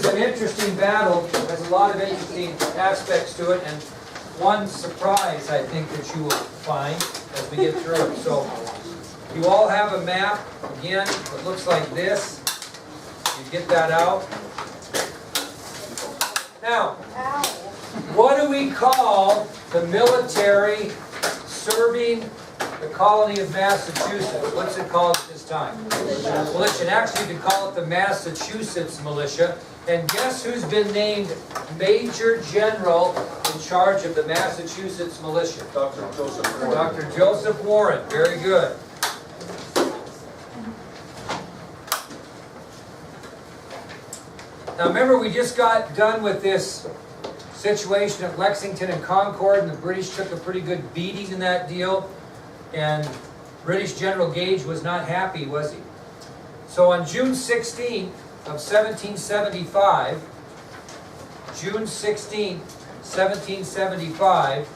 an interesting battle. There's a lot of interesting aspects to it, and one surprise I think that you will find as we get through it. So you all have a map. Again, it looks like this. You get that out. Now, what do we call the military serving the colony of Massachusetts? What's it called at this time? Militia. Actually, you could call it the Massachusetts Militia. And guess who's been named Major General in charge of the Massachusetts Militia? Dr. Joseph Warren. Dr. Joseph Warren. Very good. Now remember, we just got done with this situation at Lexington and Concord, and the British took a pretty good beating in that deal. And British General Gage was not happy, was he? So on June 16th of 1775, June 16th, 1775,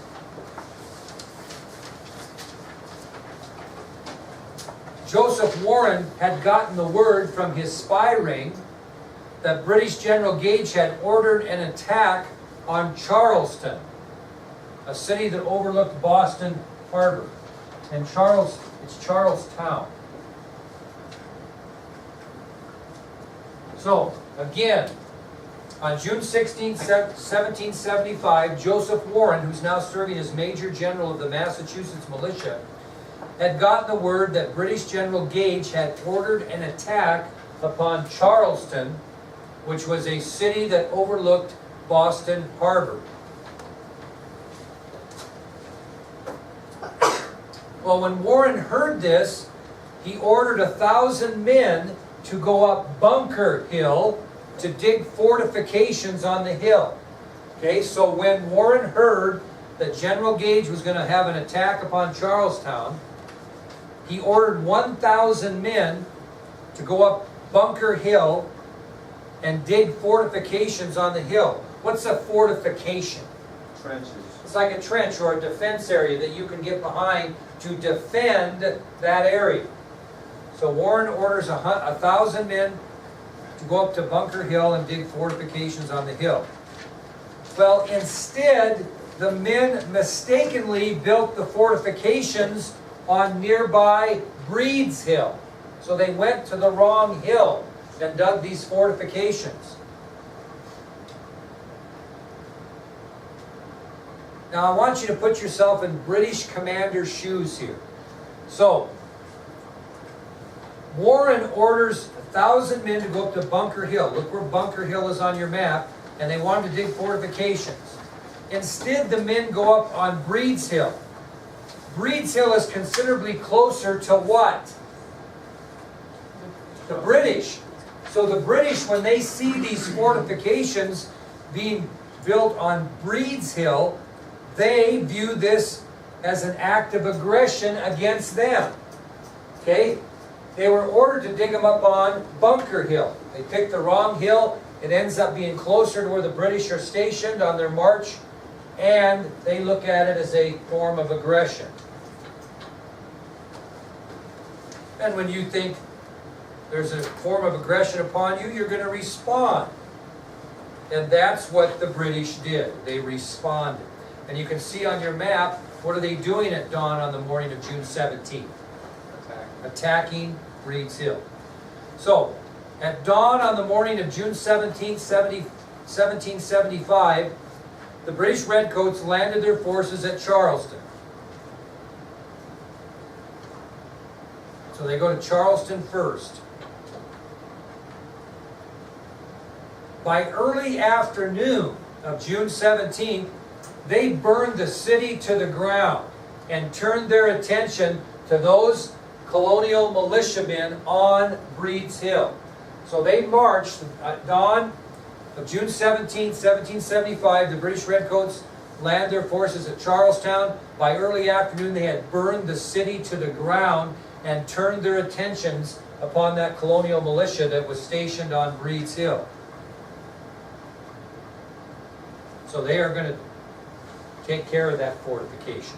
Joseph Warren had gotten the word from his spy ring that British General Gage had ordered an attack on Charleston, a city that overlooked Boston Harbor. And it's Charlestown. So, again, on June 16, 1775, Joseph Warren, who's now serving as Major General of the Massachusetts Militia, had gotten the word that British General Gage had ordered an attack upon Charleston, which was a city that overlooked Boston Harbor. Well, when Warren heard this, he ordered 1,000 men to go up Bunker Hill to dig fortifications on the hill. Okay, so when Warren heard that General Gage was going to have an attack upon Charlestown, he ordered 1,000 men to go up Bunker Hill and dig fortifications on the hill. What's a fortification? Trenches. It's like a trench or a defense area that you can get behind to defend that area. So Warren orders 1,000 men to go up to Bunker Hill and dig fortifications on the hill. Well, instead, the men mistakenly built the fortifications on nearby Breed's Hill. So they went to the wrong hill and dug these fortifications. Now I want you to put yourself in British commander's shoes here. So, Warren orders 1,000 men to go up to Bunker Hill. Look where Bunker Hill is on your map. And they wanted to dig fortifications. Instead, the men go up on Breed's Hill. Breed's Hill is considerably closer to what? The British. So the British, when they see these fortifications being built on Breed's Hill, they view this as an act of aggression against them. Okay? They were ordered to dig them up on Bunker Hill. They picked the wrong hill. It ends up being closer to where the British are stationed on their march, and they look at it as a form of aggression. And when you think there's a form of aggression upon you, you're going to respond. And that's what the British did. They responded. And you can see on your map, what are they doing at dawn on the morning of June 17th? Attacking Breed's Hill. So, at dawn on the morning of June 17th, 1775, the British Redcoats landed their forces at Charleston. So they go to Charleston first. By early afternoon of June 17th, they burned the city to the ground and turned their attention to those colonial militiamen on Breed's Hill. So they marched at dawn of June 17, 1775. The British Redcoats landed their forces at Charlestown. By early afternoon, they had burned the city to the ground and turned their attentions upon that colonial militia that was stationed on Breed's Hill. So they are going to take care of that fortification.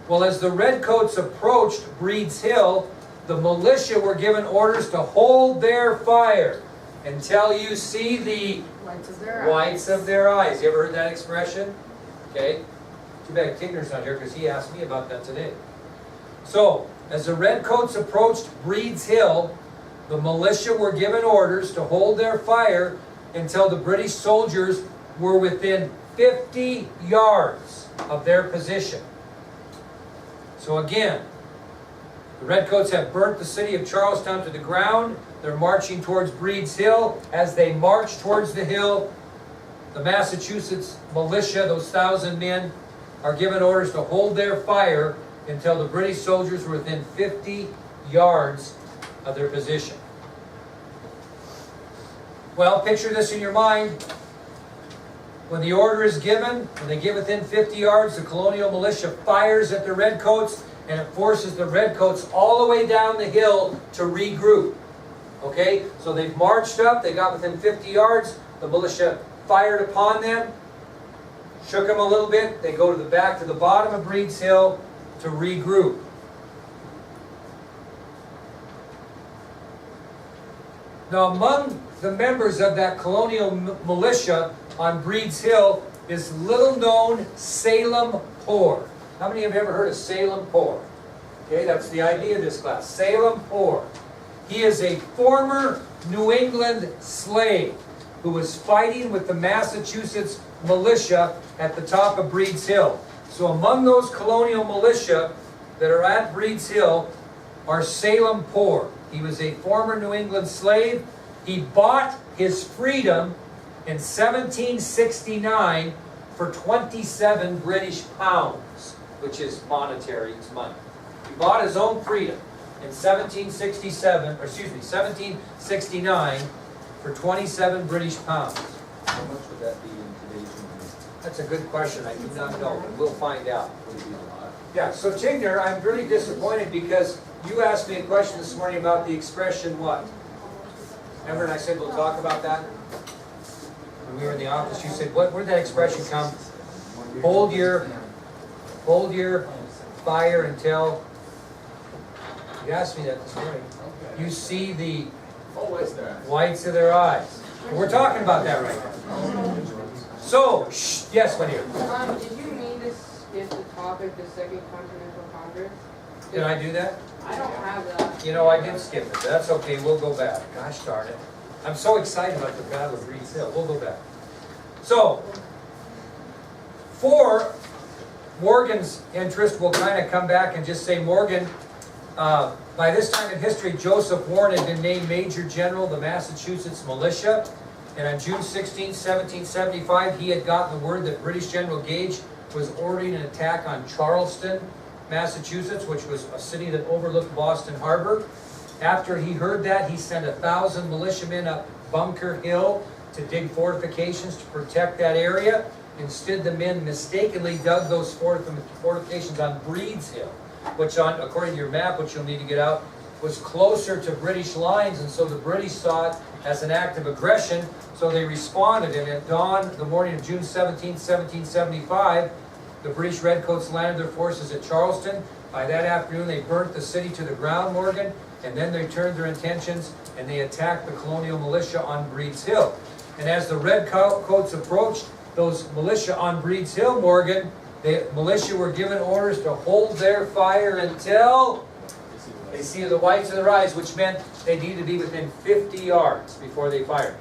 Well, as the Redcoats approached Breed's Hill, the militia were given orders to hold their fire until you see the Whites of their whites of their eyes. You ever heard that expression? Okay. Too bad Tigner's not here because he asked me about that today. So, as the redcoats approached Breed's Hill, the militia were given orders to hold their fire until the British soldiers were within 50 yards of their position. So again, the redcoats have burnt the city of Charlestown to the ground. They're marching towards Breed's Hill. As they march towards the hill, the Massachusetts militia, those 1,000 men, are given orders to hold their fire until the British soldiers were within 50 yards of their position. Well, picture this in your mind. When the order is given, when they get within 50 yards, the colonial militia fires at the redcoats, and it forces the redcoats all the way down the hill to regroup. Okay, so they've marched up, they got within 50 yards, the militia fired upon them, shook them a little bit, they go to the back to the bottom of Breed's Hill to regroup. Now among the members of that colonial militia on Breed's Hill is little known Salem Poor. How many have ever heard of Salem Poor? Okay, that's the idea of this class. Salem Poor. He is a former New England slave who was fighting with the Massachusetts militia at the top of Breed's Hill. So among those colonial militia that are at Breed's Hill are Salem Poor. He was a former New England slave. He bought his freedom in 1769 for 27 British pounds, which is monetary, it's money. He bought his own freedom in 1769 for 27 British pounds. How much would that be in today's money? That's a good question, I do not know, but we'll find out. Would it be a lot? Yeah, so Tigner, I'm really disappointed because you asked me a question this morning about the expression what? Remember, and I said we'll talk about that? When we were in the office, you said, where'd that expression come? Hold your fire until, you asked me that this morning. You see the whites of their eyes. We're talking about that right now. So, yes, my dear. Did you mean to skip the topic, the Second Continental Congress? Did I do that? I don't have that. You know, I did skip it. That's okay, we'll go back. Gosh darn it. I'm so excited about the Battle of Breed's Hill. We'll go back. So, for Morgan's interest, we'll kind of come back and just say Morgan, by this time in history, Joseph Warren had been named Major General of the Massachusetts Militia. And on June 16, 1775, he had gotten the word that British General Gage was ordering an attack on Charleston, Massachusetts, which was a city that overlooked Boston Harbor. After he heard that, he sent 1,000 militiamen up Bunker Hill to dig fortifications to protect that area. Instead, the men mistakenly dug those fortifications on Breed's Hill, which, according to your map, which you'll need to get out, was closer to British lines, and so the British saw it as an act of aggression, so they responded. And at dawn, the morning of June 17, 1775, the British Redcoats landed their forces at Charleston. By that afternoon, they burnt the city to the ground, Morgan, and then they turned their intentions and they attacked the colonial militia on Breed's Hill. And as the Redcoats approached those militia on Breed's Hill, Morgan, the militia were given orders to hold their fire until they see the whites of their eyes, which meant they needed to be within 50 yards before they fired.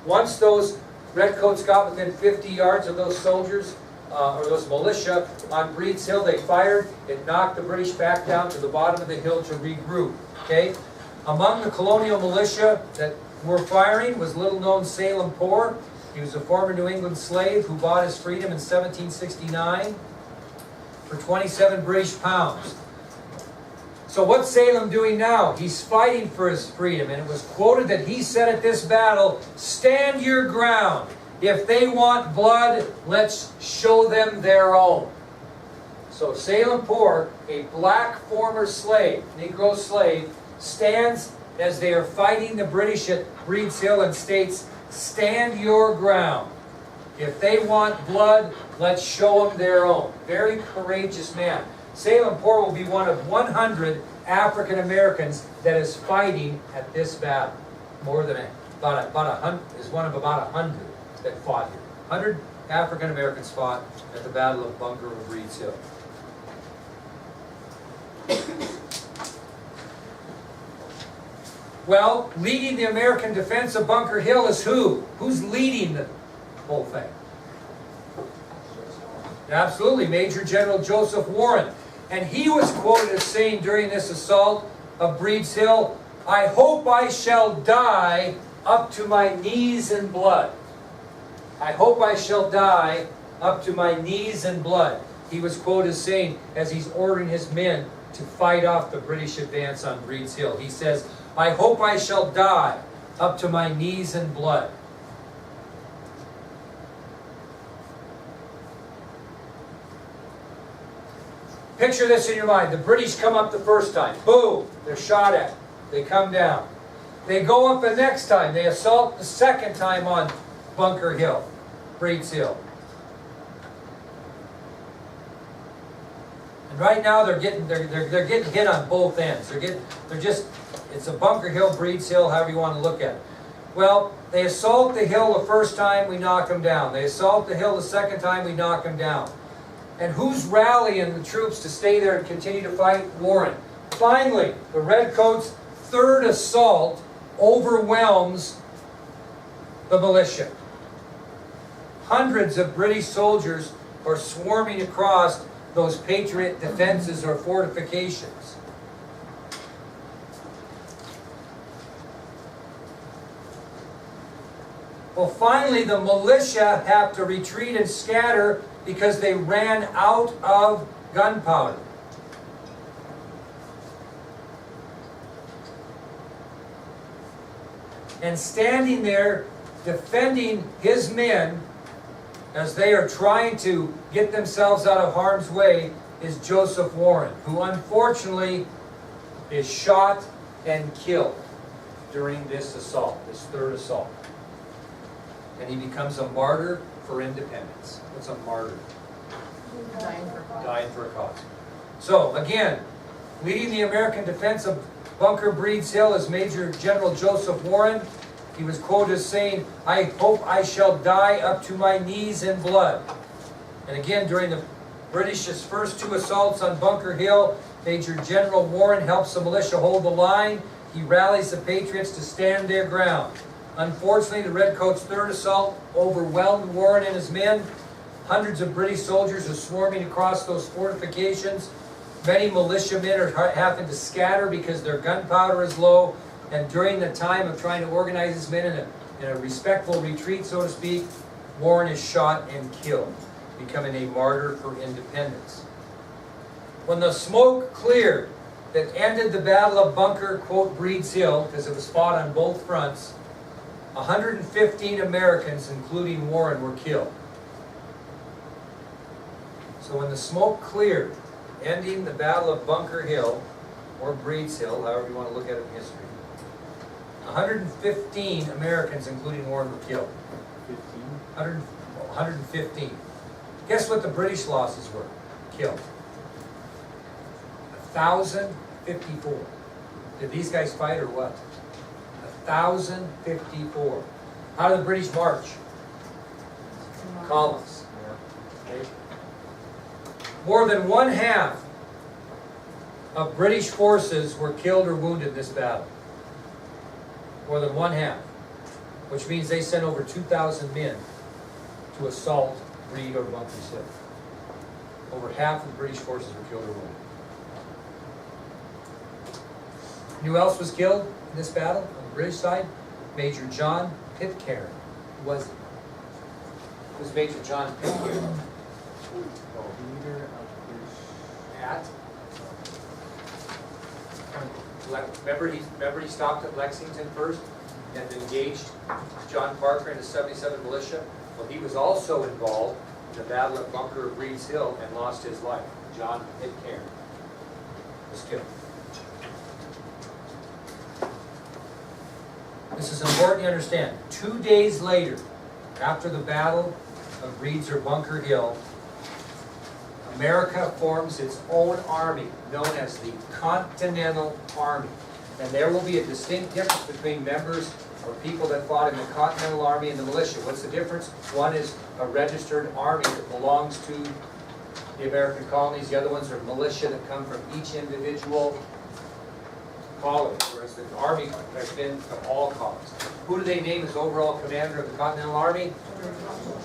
Once those Redcoats got within 50 yards of those soldiers, or those militia on Breed's Hill, they fired. It knocked the British back down to the bottom of the hill to regroup. Okay? Among the colonial militia that were firing was little-known Salem Poor. He was a former New England slave who bought his freedom in 1769 for 27 British pounds. So what's Salem doing now? He's fighting for his freedom, and it was quoted that he said at this battle, "Stand your ground. If they want blood, let's show them their own." So Salem Poor, a black former slave, Negro slave, stands as they are fighting the British at Breed's Hill and states, "Stand your ground. If they want blood, let's show them their own." Very courageous man. Salem Poor will be one of 100 African Americans that is fighting at this battle. More than is one of about 100 that fought here. 100 African Americans fought at the Battle of Bunker of Reed's Hill. Well, leading the American defense of Bunker Hill is who? Who's leading the whole thing? Absolutely, Major General Joseph Warren. And he was quoted as saying during this assault of Breed's Hill, "I hope I shall die up to my knees in blood." I hope I shall die up to my knees in blood. He was quoted as saying, as he's ordering his men to fight off the British advance on Breed's Hill. He says, "I hope I shall die up to my knees in blood." Picture this in your mind. The British come up the first time. Boom! They're shot at. They come down. They go up the next time. They assault the second time on Bunker Hill, Breed's Hill. And right now they're getting hit on both ends. It's a Bunker Hill, Breed's Hill, however you want to look at it. Well, they assault the hill the first time, we knock them down. They assault the hill the second time, we knock them down. And who's rallying the troops to stay there and continue to fight? Warren. Finally, the Redcoats' third assault overwhelms the militia. Hundreds of British soldiers are swarming across those Patriot defenses or fortifications. Well, finally, the militia have to retreat and scatter because they ran out of gunpowder. And standing there defending his men as they are trying to get themselves out of harm's way is Joseph Warren, who unfortunately is shot and killed during this assault, this third assault. And he becomes a martyr for independence. What's a martyr? Dying for a cause. Dying for a cause. So, again, leading the American defense of Bunker Breed's Hill is Major General Joseph Warren. He was quoted as saying, "I hope I shall die up to my knees in blood." And again, during the British's first two assaults on Bunker Hill, Major General Warren helps the militia hold the line. He rallies the Patriots to stand their ground. Unfortunately, the Redcoats' third assault overwhelmed Warren and his men. Hundreds of British soldiers are swarming across those fortifications. Many militiamen are having to scatter because their gunpowder is low. And during the time of trying to organize his men in a respectful retreat, so to speak, Warren is shot and killed, becoming a martyr for independence. When the smoke cleared that ended the Battle of Bunker, quote, Breed's Hill, because it was fought on both fronts, 115 Americans, including Warren, were killed. So when the smoke cleared, ending the Battle of Bunker Hill, or Breed's Hill, however you want to look at it in history, 115 Americans, including Warren, were killed. 115. Guess what the British losses were? Killed. 1,054. Did these guys fight or what? 1,054. How did the British march? Columns. Okay. More than one half of British forces were killed or wounded in this battle. More than one half. Which means they sent over 2,000 men to assault Breed or Bunker's Hill. Over half of the British forces were killed or wounded. You know who else was killed in this battle on the British side? Major John Pitcairn. Who was it? Who was Major John Pitcairn? At? Remember he stopped at Lexington first and engaged John Parker and the 77 Militia? Well, he was also involved in the Battle of Bunker of Breed's Hill and lost his life. John Pitcairn was killed. This is important to understand. 2 days later, after the Battle of Breed's or Bunker Hill, America forms its own army, known as the Continental Army. And there will be a distinct difference between members or people that fought in the Continental Army and the militia. What's the difference? One is a registered army that belongs to the American colonies. The other ones are militia that come from each individual colony, whereas the Army has been from all colonies. Who do they name as overall commander of the Continental Army?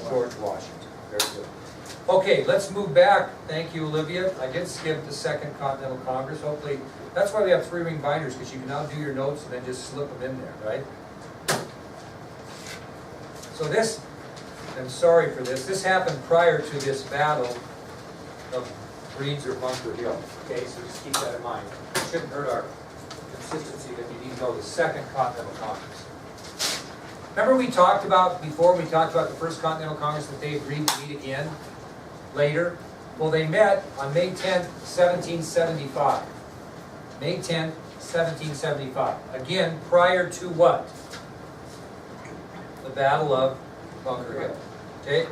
George Washington. Very good. Okay, let's move back. Thank you, Olivia. I did skip the Second Continental Congress. Hopefully, that's why we have 3-ring binders, because you can now do your notes and then just slip them in there, right? So this, I'm sorry for this, this happened prior to this battle of Breeds or Bunker Hill. Okay, so just keep that in mind. It shouldn't hurt our consistency that you need to know the Second Continental Congress. Remember we talked about, before we talked about the First Continental Congress, that they agreed to meet again later? Well, they met on May 10th, 1775. May 10th, 1775. Again, prior to what? The Battle of Bunker Hill. Okay?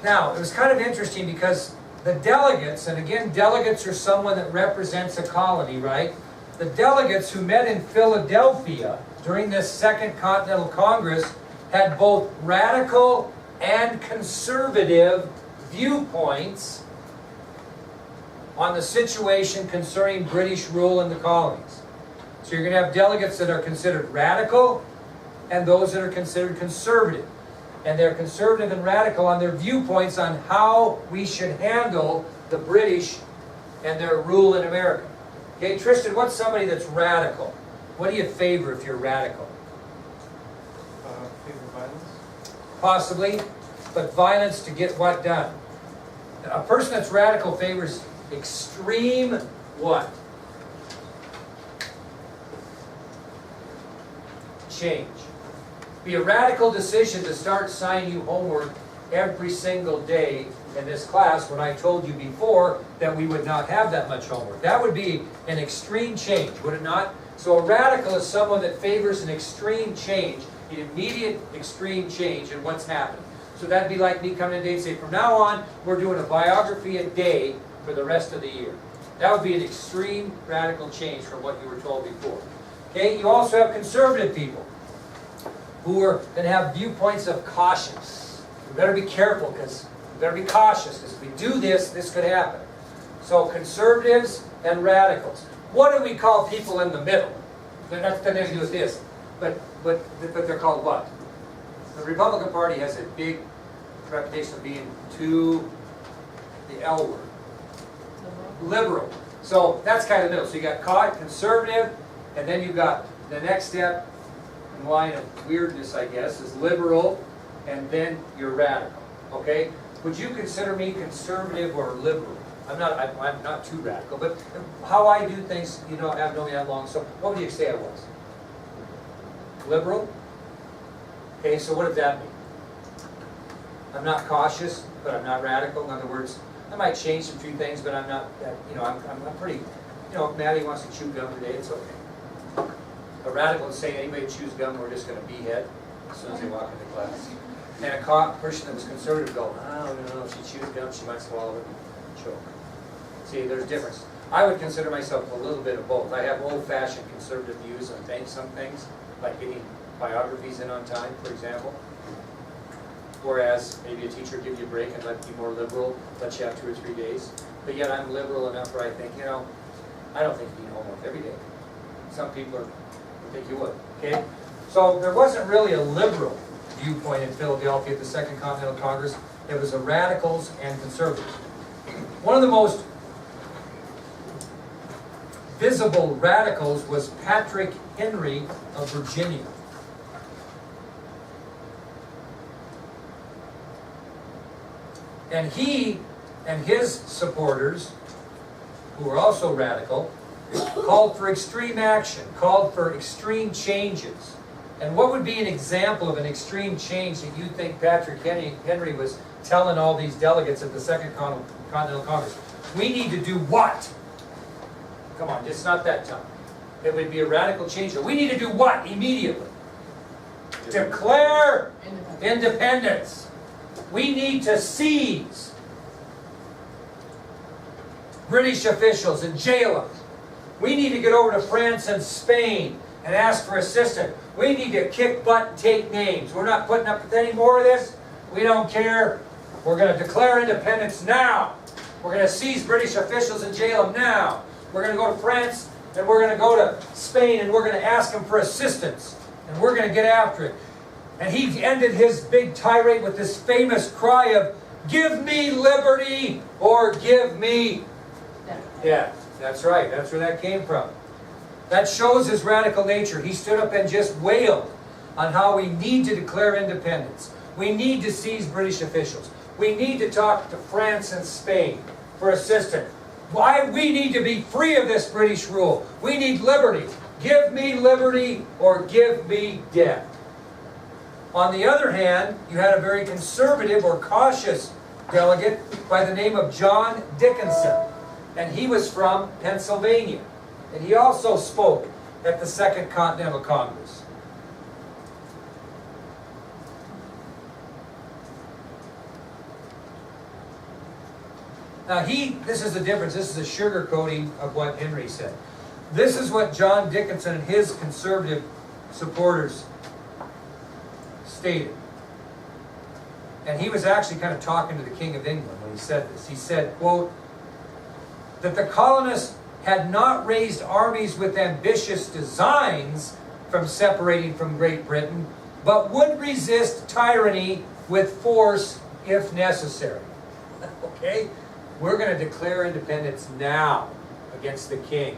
Now, it was kind of interesting because the delegates, and again, delegates are someone that represents a colony, right? The delegates who met in Philadelphia during this Second Continental Congress had both radical and conservative viewpoints on the situation concerning British rule in the colonies. So you're going to have delegates that are considered radical and those that are considered conservative. And they're conservative and radical on their viewpoints on how we should handle the British and their rule in America. Okay, Tristan, what's somebody that's radical? What do you favor if you're radical? Favor violence? Possibly, but violence to get what done? A person that's radical favors extreme what? Change. Be a radical decision to start signing you homework every single day in this class when I told you before that we would not have that much homework. That would be an extreme change, would it not? So a radical is someone that favors an extreme change, an immediate extreme change in what's happening. So that'd be like me coming today and say, from now on, we're doing a biography a day for the rest of the year. That would be an extreme radical change from what you were told before. Okay, you also have conservative people who are going to have viewpoints of caution. We better be careful because we better be cautious because if we do this, this could happen. So conservatives and radicals. What do we call people in the middle? They're not going to do with this, but they're called what? The Republican Party has a big reputation of being to the L word. Liberal. So that's kind of middle. So you got conservative, and then you got the next step in line of weirdness, I guess, is liberal, and then you're radical. Okay? Would you consider me conservative or liberal? I'm not too radical, but how I do things, you know, I've known me that long. So what would you say I was? Liberal? Okay, so what does that mean? I'm not cautious, but I'm not radical. In other words, I might change some few things, but I'm not, you know, I'm pretty, you know, if Maddie wants to chew gum today, it's okay. A radical is saying anybody chews gum, we're just going to behead as soon as they walk into class. And a person that was conservative go, oh, no, if she chews gum, she might swallow it and choke. See, there's a difference. I would consider myself a little bit of both. I have old-fashioned conservative views on some things, like getting biographies in on time, for example. Whereas maybe a teacher give you a break and let you be more liberal, let you have 2 or 3 days. But yet I'm liberal enough where I think, you know, I don't think you need homework every day. Some people think you would, okay? So there wasn't really a liberal viewpoint in Philadelphia at the Second Continental Congress. It was the radicals and conservatives. One of the most visible radicals was Patrick Henry of Virginia. And he and his supporters, who were also radical, called for extreme action, called for extreme changes. And what would be an example of an extreme change that you think Patrick Henry was telling all these delegates at the Second Continental Congress? We need to do what? Come on, it's not that tough. It would be a radical change. We need to do what immediately? Declare independence. We need to seize British officials and jail them. We need to get over to France and Spain and ask for assistance. We need to kick butt and take names. We're not putting up with any more of this. We don't care. We're going to declare independence now. We're going to seize British officials and jail them now. We're going to go to France and we're going to go to Spain and we're going to ask them for assistance. And we're going to get after it. And he ended his big tirade with this famous cry of, "Give me liberty or give me..." Yeah, that's right. That's where that came from. That shows his radical nature. He stood up and just wailed on how we need to declare independence. We need to seize British officials. We need to talk to France and Spain for assistance. Why we need to be free of this British rule. We need liberty. Give me liberty or give me death. On the other hand, you had a very conservative or cautious delegate by the name of John Dickinson. And he was from Pennsylvania. And he also spoke at the Second Continental Congress. Now this is the difference, this is a sugarcoating of what Henry said. This is what John Dickinson and his conservative supporters stated. And he was actually kind of talking to the King of England when he said this. He said, quote, that the colonists had not raised armies with ambitious designs from separating from Great Britain, but would resist tyranny with force if necessary. Okay? We're going to declare independence now against the king.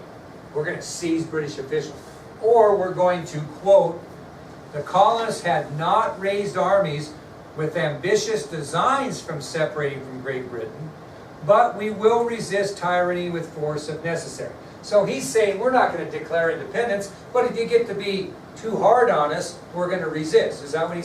We're going to seize British officials. Or we're going to, quote, the colonists had not raised armies with ambitious designs from separating from Great Britain, but we will resist tyranny with force if necessary. So he's saying we're not going to declare independence, but if you get to be too hard on us, we're going to resist. Is that what he's saying?